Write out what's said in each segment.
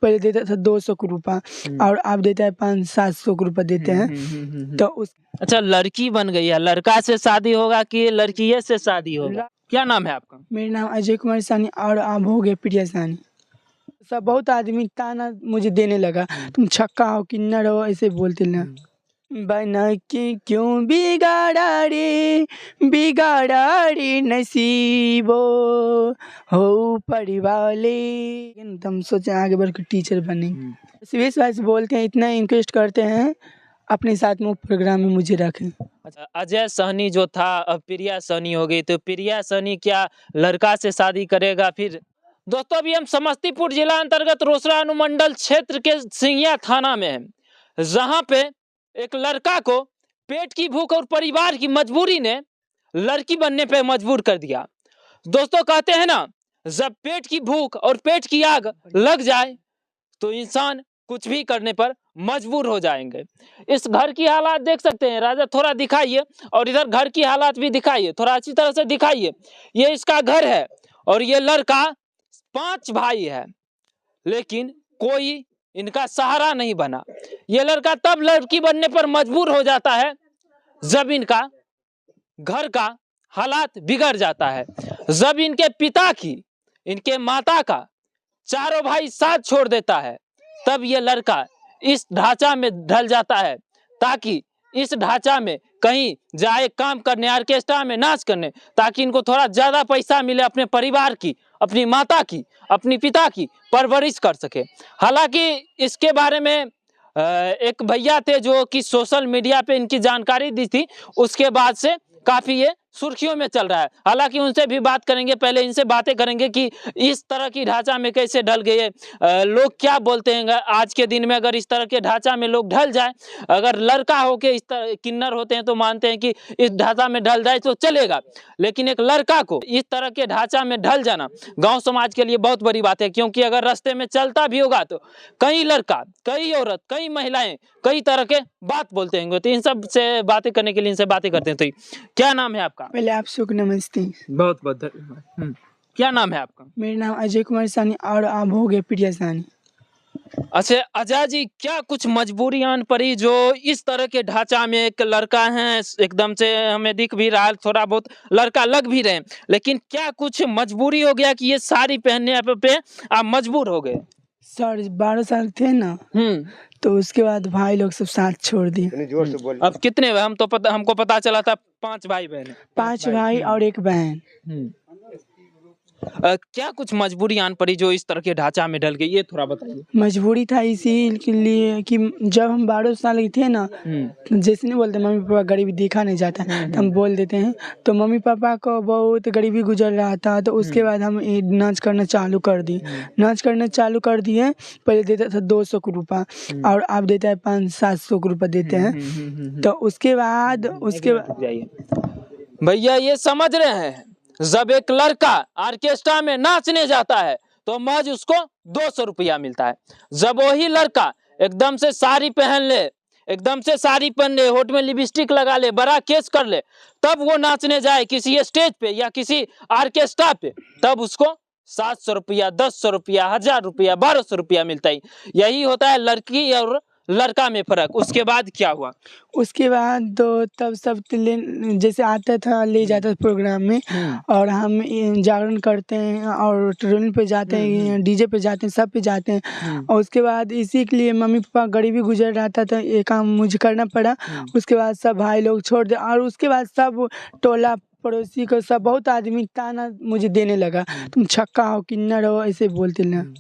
पहले देता था 200 को रुपया और अब देता है 500-700 को रुपया देते हैं। तो उस अच्छा, लड़की बन गई है, लड़का से शादी होगा कि लड़की से शादी होगा? क्या नाम है आपका? मेरा नाम अजय कुमार सानी और अब हो गया प्रिया सानी। सब बहुत आदमी ताना मुझे देने लगा, तुम छक्का हो किन्नर हो ऐसे बोलते ना। बना के क्यों बिगाड़ा रे नसीबो हो परिवाले। हम सोचे आगे बढ़ के टीचर बनेंगे। शिवेश भाई से बोलते हैं, इतना इंटरेस्ट करते हैं अपने साथ में प्रोग्राम में मुझे रखें। अच्छा, अजय सहनी जो था अब प्रिया सहनी हो गई, तो प्रिया सहनी क्या लड़का से शादी करेगा फिर? दोस्तों, अभी हम समस्तीपुर जिला अंतर्गत रोसड़ा अनुमंडल क्षेत्र के सिंघिया थाना में हैं, जहां पे एक लड़का को पेट की भूख और परिवार की मजबूरी ने लड़की बनने पे मजबूर कर दिया। दोस्तों, कहते हैं ना, जब पेट की भूख और पेट की आग लग जाए तो इंसान कुछ भी करने पर मजबूर हो जाएंगे। इस घर की हालात देख सकते हैं, राजा थोड़ा दिखाइए, और इधर घर की हालात भी दिखाइए, थोड़ा अच्छी तरह से दिखाइए। ये इसका घर है और ये लड़का 5 भाई है, लेकिन कोई इनका सहारा नहीं बना। ये लड़का तब लड़की बनने पर मजबूर हो जाता है जब इनका घर का हालात बिगड़ जाता है, जब इनके पिता की, इनके माता का चारों भाई साथ छोड़ देता है, तब ये लड़का इस ढांचा में ढल जाता है, ताकि इस ढांचा में कहीं जाए काम करने, ऑर्केस्ट्रा में नाच करने, ताकि इनको थोड़ा ज्यादा पैसा मिले, अपने परिवार की, अपनी माता की, अपनी पिता की परवरिश कर सके। हालांकि इसके बारे में एक भैया थे जो कि सोशल मीडिया पे इनकी जानकारी दी थी, उसके बाद से काफी ये सुर्खियों में चल रहा है। हालांकि उनसे भी बात करेंगे, पहले इनसे बातें करेंगे कि इस तरह की ढांचा में कैसे ढल गए, लोग क्या बोलते हैं आज के दिन में। अगर इस तरह के ढांचा में लोग ढल जाए, अगर लड़का होके इस तरह किन्नर होते हैं तो मानते हैं कि इस ढांचा में ढल जाए तो चलेगा, लेकिन एक लड़का को इस तरह के ढांचा में ढल जाना गाँव समाज के लिए बहुत बड़ी बात है। क्योंकि अगर रास्ते में चलता भी होगा तो कई लड़का, कई औरत, कई महिलाएं कई तरह के बात बोलते होंगे, तो इन सब से बातें करने के लिए इनसे बातें करते हैं। तो क्या नाम है आपका? पहले आप सबको नमस्ते। बहुत बहुत धन्यवाद। क्या नाम है आपका? मेरा नाम अजय कुमार सानी और अब हो गया प्रिया सानी। अच्छा अजय जी, क्या कुछ मजबूरियां पड़ी जो इस तरह के ढांचा में एक लड़का है, एकदम से हमें दिख भी रहा है, थोड़ा बहुत लड़का लग भी रहे हैं, लेकिन क्या कुछ मजबूरी हो गया कि ये साड़ी पहनने पे आप मजबूर हो गए? सर 12 साल थे ना, तो उसके बाद भाई लोग सब साथ छोड़ दिए। अब कितने? हम तो हमको पता चला था 5 भाई बहन। 5 भाई और 1 बहन। क्या कुछ मजबूरी आन पड़ी जो इस तरह के ढांचा में ढल गई, ये थोड़ा बताइए। मजबूरी था इसीलिए कि जब हम 12 साल के थे ना, जैसे नहीं बोलते मम्मी पापा गरीबी देखा नहीं जाता, तो हम बोल देते हैं। तो मम्मी पापा को बहुत गरीबी गुजर रहा था, तो उसके बाद हम नाच करना चालू कर दिए। पहले देता था 200 को रुपया और अब देता है 500-700 को रुपया देते हैं। तो उसके बाद भैया ये समझ रहे हैं, जब एक लड़का ऑर्केस्ट्रा में नाचने जाता है तो महज उसको 200 रुपया मिलता है। जब वही लड़का एकदम से साड़ी पहन ले, होठ में लिपस्टिक लगा ले, बड़ा केस कर ले, तब वो नाचने जाए किसी स्टेज पे या किसी ऑर्केस्ट्रा पे, तब उसको 700 रुपया, 1000 रुपया, 1000 रुपया, 1200 रुपया मिलता है। यही होता है लड़की और लड़का में फर्क। उसके बाद क्या हुआ? उसके बाद तो तब सब जैसे आता था ले जाता था प्रोग्राम में, और हम जागरण करते हैं और ट्रेन पे जाते हैं, डीजे पे जाते हैं, सब पे जाते हैं। और उसके बाद इसी के लिए मम्मी पापा गरीबी गुजर रहा था, तो ये काम मुझे करना पड़ा। उसके बाद सब भाई लोग छोड़ दे, और उसके बाद सब टोला पड़ोसी को सब बहुत आदमी ताना मुझे देने लगा, तुम छक्का हो किन्नर हो ऐसे बोलते ना।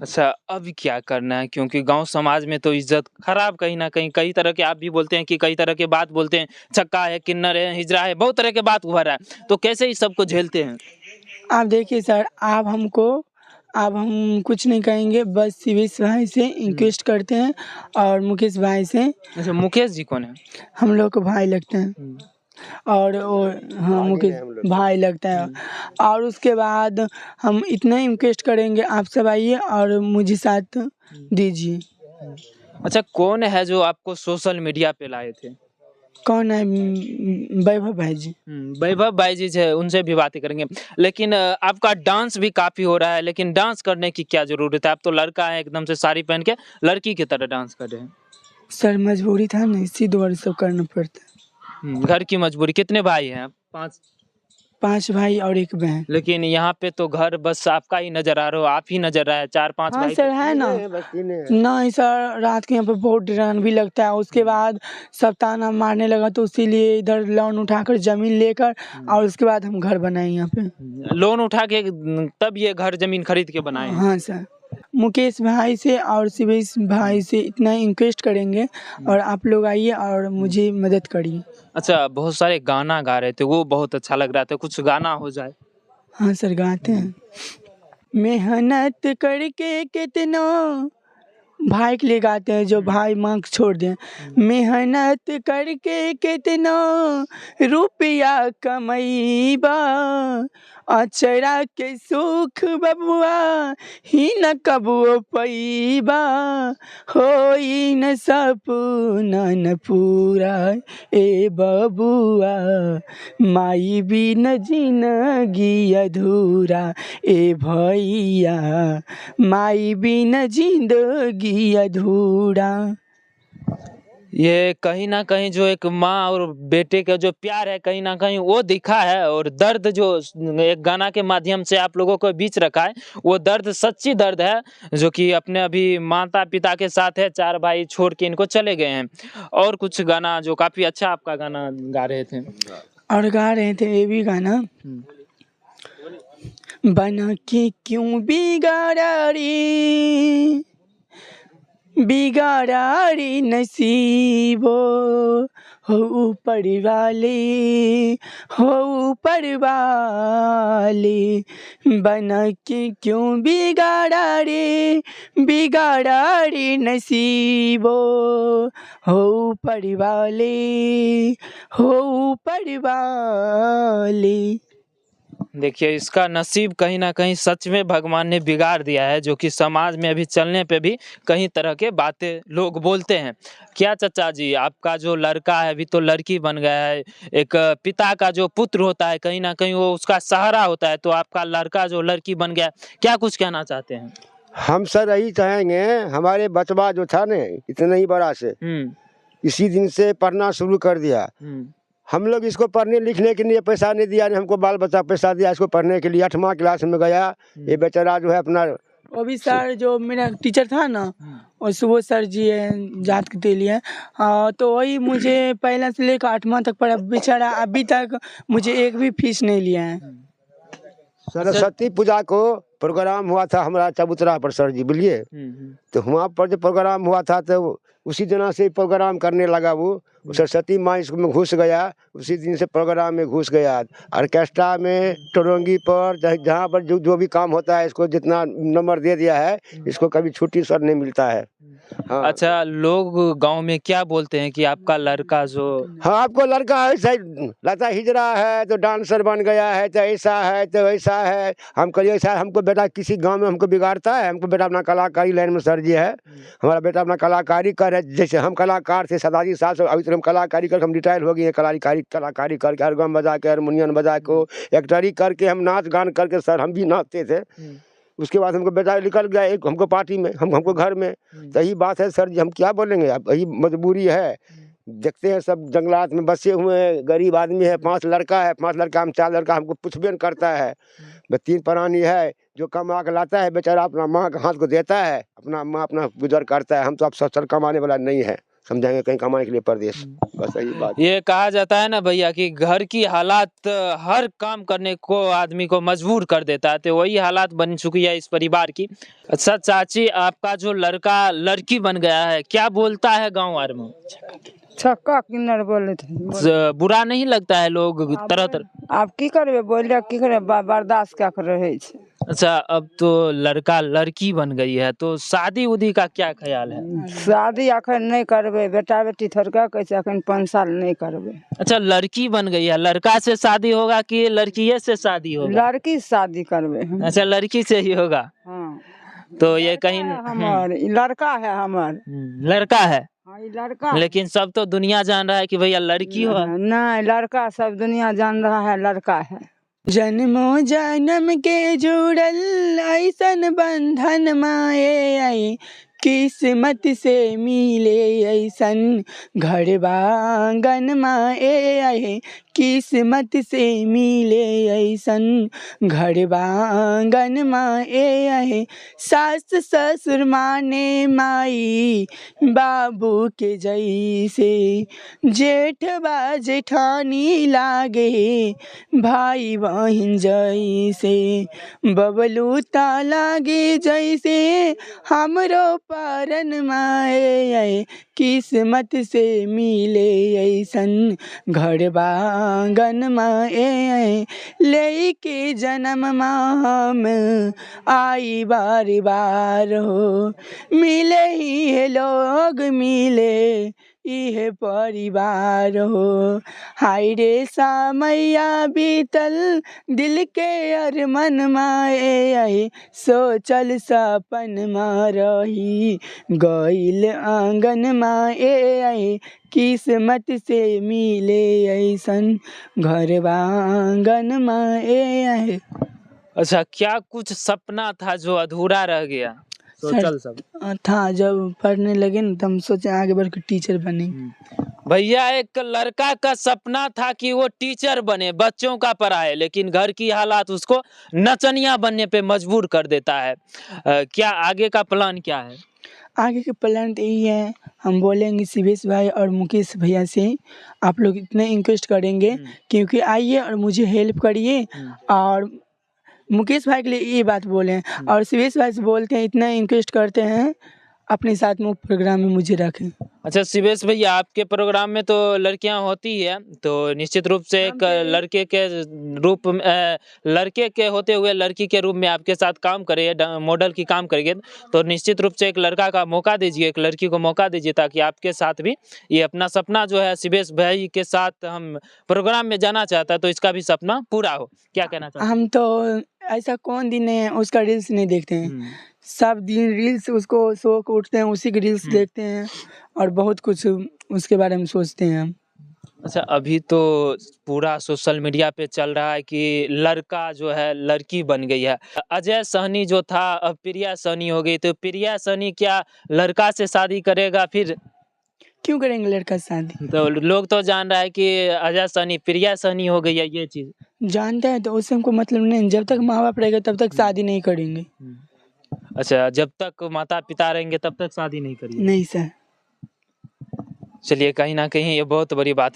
अच्छा, अब क्या करना है? क्योंकि गांव समाज में तो इज्जत खराब कहीं ना कहीं, कई तरह के, आप भी बोलते हैं कि कई तरह के बात बोलते हैं, छक्का है, किन्नर है, हिजरा है, बहुत तरह के बात उभर रहा है, तो कैसे इस सबको झेलते हैं? आप देखिए सर, अब हम कुछ नहीं कहेंगे, बस शिवेश भाई से इंक्वेस्ट करते हैं और मुकेश भाई से। अच्छा, मुकेश जी कौन है? हम लोग को भाई लगते हैं, और हाँ मुकेश भाई लगता है। और उसके बाद हम इतना इन्वेस्ट करेंगे, आप सब आइए और मुझे साथ दीजिए। अच्छा, कौन है जो आपको सोशल मीडिया पे लाए थे? कौन है? वैभव भाई जी। वैभव भाई जी है, उनसे भी बातें करेंगे। लेकिन आपका डांस भी काफी हो रहा है, लेकिन डांस करने की क्या जरूरत है? आप तो लड़का है, एकदम से साड़ी पहन के लड़की की तरह डांस कर रहे हैं। सर मजबूरी था ना, इसी द्वारा सब करना पड़ता है। घर की मजबूरी। कितने भाई हैं आप? 5 भाई और 1 बहन। लेकिन यहाँ पे तो घर बस आपका ही नजर आ रहा हो, आप ही नजर आए, 4-5 हाँ भाई सर है ना। नहीं सर, रात के यहाँ पे बहुत डरान भी लगता है। उसके बाद सब ताना मारने लगा, तो इसीलिए इधर लोन उठाकर जमीन लेकर और उसके बाद हम घर बनाए यहाँ पे। लोन उठा के तब ये घर जमीन खरीद के बनाए हैं? हाँ सर, मुकेश भाई से और शिवेश भाई से इतना इन्वेस्ट करेंगे और आप लोग आइए और मुझे मदद करिए। अच्छा, बहुत सारे गाना गा रहे थे, वो बहुत अच्छा लग रहा था, कुछ गाना हो जाए। हाँ सर गाते हैं। मेहनत करके कितना, भाई के लिए गाते हैं जो भाई मांग छोड़ दें। मेहनत करके कितना रुपया कमैबा, अचरा के सुख बबुआ ही न कबो पैबा, होई न सपना न पूरा ए बबुआ, माई बिन जिंदगी अधूरा ए भैया, माई बिन जिंदगी अधूरा। ये कहीं ना कहीं जो एक माँ और बेटे का जो प्यार है, कहीं ना कहीं वो दिखा है, और दर्द जो एक गाना के माध्यम से आप लोगों को बीच रखा है, वो दर्द सच्ची दर्द है, जो कि अपने अभी माता पिता के साथ है, 4 भाई छोड़ के इनको चले गए हैं। और कुछ गाना जो काफी अच्छा आपका गाना गा रहे थे, और गा रहे थे ये भी गाना। बना के क्यों बिगाड़ा रे, बिगाड़ा रे नसीबो, हो ऊपर वाले, हो ऊपर वाले, बना के क्यों बिगाड़ा रे, बिगाड़ा रे नसीबो, हो ऊपर वाले, हो ऊपर वाले। देखिए इसका नसीब कहीं ना कहीं सच में भगवान ने बिगाड़ दिया है, जो कि समाज में अभी चलने पे भी कई तरह के बातें लोग बोलते हैं। क्या चाचा जी, आपका जो लड़का है अभी तो लड़की बन गया है, एक पिता का जो पुत्र होता है कहीं ना कहीं वो उसका सहारा होता है, तो आपका लड़का जो लड़की बन गया, क्या कुछ कहना चाहते हैं? हम सर यही चाहेंगे, हमारे बचवा जो था न इतना ही बड़ा से इसी दिन से पढ़ना शुरू कर दिया। हम लोग इसको पढ़ने लिखने के लिए पैसा नहीं दिया, नहीं हमको बाल बच्चा पैसा दिया इसको पढ़ने के लिए। 8वां क्लास में गया ये बेचारा जो है अपना। वो भी सर जो मेरा टीचर था ना, और वो सर जी है जात के लिए, तो वही मुझे पहले से लेकर 8वां तक पढ़ा, बेचारा अभी तक मुझे एक भी फीस नहीं लिया है। सरस्वती पूजा को प्रोग्राम हुआ था हमारा चबूतरा पर सर जी, बोलिए, तो वहाँ पर जो प्रोग्राम हुआ था तो उसी दिन से प्रोग्राम करने लगा वो सरस्वती माँ इसमें घुस गया, उसी दिन से प्रोग्राम में घुस गया। ऑर्केस्ट्रा में टोरंगी पर जहाँ पर जो भी काम होता है इसको जितना नंबर दे दिया है, इसको कभी छुट्टी सर नहीं मिलता है। हाँ। अच्छा, लोग गांव में क्या बोलते हैं कि आपका लड़का जो, हाँ आपको लड़का ऐसा लता हिजरा है तो डांसर बन गया है, तो ऐसा है तो ऐसा है। हम कहिए ऐसा हमको बेटा किसी गांव में हमको बिगाड़ता है, हमको बेटा अपना कलाकारी लाइन में सर जी है, हमारा बेटा अपना कलाकारी करे। जैसे हम कलाकार थे 27 साल से, अभी तक हम कलाकारी कर, हम रिटायर हो गए कलाकारी करके, हारमोनियम बजा के, हारमोनियम बजा के, एक्टरी करके, हम नाच गान करके सर हम भी नाचते थे। उसके बाद हमको बेटा निकल गया एक हमको पार्टी में, हमको घर में। तो यही बात है सर जी, हम क्या बोलेंगे, अब यही मजबूरी है। देखते हैं सब जंगलात में बसे हुए हैं, गरीब आदमी है, 5 लड़का है, 5 लड़का हम 4 लड़का, हमको कुछ भी नहीं करता है। 3 प्राणी है जो कमा के लाता है बेचारा, अपना माँ के हाथ को देता है, अपना माँ अपना गुजर करता है। हम तो अब सर कमाने वाला नहीं है, समझाएंगे कहीं कमाने के लिए परदेश, बस यही बात। ये कहा जाता है ना भैया कि घर की हालात हर काम करने को आदमी को मजबूर कर देता है, तो वही हालात बन चुकी है इस परिवार की। अच्छा चाची, आपका जो लड़का लड़की बन गया है, क्या बोलता है गाँव वार में? छक्का किन्नर बोले थे। बुरा नहीं लगता है? लोग तरह तरह आप की करबे बोलिए, की करे बर्दाश्त क्या कर रहे छे। अच्छा, अब तो लड़का लड़की बन गई है, तो शादी उदी का क्या ख्याल है? शादी अखन नहीं करबे, बेटा बेटी थोड़का कैसे अखन 5 साल नहीं करबे। अच्छा, लड़की बन गई है, लड़का से शादी होगा कि लड़की से शादी होगा? लड़की से शादी करबे। अच्छा, लड़की से ही होगा। हाँ। तो ये कहीं हमार लड़का है, हमार लड़का है, हाँ भाई लड़का लेकिन सब तो दुनिया जान रहा है कि भैया लड़की हो। नहीं, लड़का सब दुनिया जान रहा है लड़का है। जन्मों जन्म के जुड़ल ऐसन बंधन माए आई, किस्मत से मिले ऐसन घर बांगन माए आई, किस्मत से मिले ऐसन घर बांगन माए आई। सास ससुर माने माई बाबू के जैसे, जेठ बा जेठानी लागे भाई बहन जैसे, बबलू ता लागे जैसे हमरो परन माए, किस्मत से मिले ऐसन घर बांगन माए। लेके जन्म हम आई बार बार हो, मिले ही है लोग मिले इहे परिवार हो। हाय रे सामैया बीतल दिल के अरमन माए आई, सोचल सपन मा रही गइल आंगन माए आई, किस्मत से मिले ऐसन घर बांगन माए आई। अच्छा, क्या कुछ सपना था जो अधूरा रह गया? सोचल सब था, जब पढ़ने लगे ना तब सोचे आगे बढ़ के टीचर बनेंगे। भैया एक लड़का का सपना था कि वो टीचर बने, बच्चों का पढ़ाए, लेकिन घर की हालात उसको नचनिया बनने पे मजबूर कर देता है। क्या आगे का प्लान क्या है? आगे के प्लान तो यही है, हम बोलेंगे शिवेश भाई और मुकेश भैया से आप लोग इतना इंक्वेस्ट करेंगे क्योंकि आइए और मुझे हेल्प करिए। और मुकेश भाई के लिए ये बात बोले और शिवेश भाई से बोलते हैं इतना इंक्वेस्ट करते हैं अपने साथ में प्रोग्राम में मुझे रखें। अच्छा शिवेश भैया, आपके प्रोग्राम में तो लड़कियां होती है, तो निश्चित रूप से एक लड़के के रूप में, लड़के के होते हुए लड़की के रूप में आपके साथ काम करिए, मॉडल की काम करिए, तो निश्चित रूप से एक लड़का का मौका दीजिए, एक लड़की को मौका दीजिए, ताकि आपके साथ भी ये अपना सपना जो है शिवेश भाई के साथ हम प्रोग्राम में जाना चाहता है तो इसका भी सपना पूरा हो। क्या कहना चाहते हैं? हम तो ऐसा कौन दिन है उसका रील्स नहीं देखते हैं, सब दिन रील्स उसको सो के उठते हैं उसी के रील्स देखते हैं और बहुत कुछ उसके बारे में सोचते हैं हम। अच्छा, अभी तो पूरा सोशल मीडिया पे चल रहा है कि लड़का जो है लड़की बन गई है। अजय सहनी जो था अब प्रिया सहनी हो गई, तो प्रिया सहनी क्या लड़का से शादी करेगा? फिर क्यों करेंगे लड़का से शादी? तो लोग तो जान रहा है कि अजय सहनी प्रिया सहनी हो गई है, ये चीज जानते हैं तो उससे हमको मतलब नहीं, जब तक माँ बाप रहेगा तब तक शादी नहीं करेंगे। अच्छा, जब तक माता पिता रहेंगे तब तक शादी नहीं करिए? नहीं सर। चलिए, कहीं ना कहीं ये बहुत बड़ी बात है।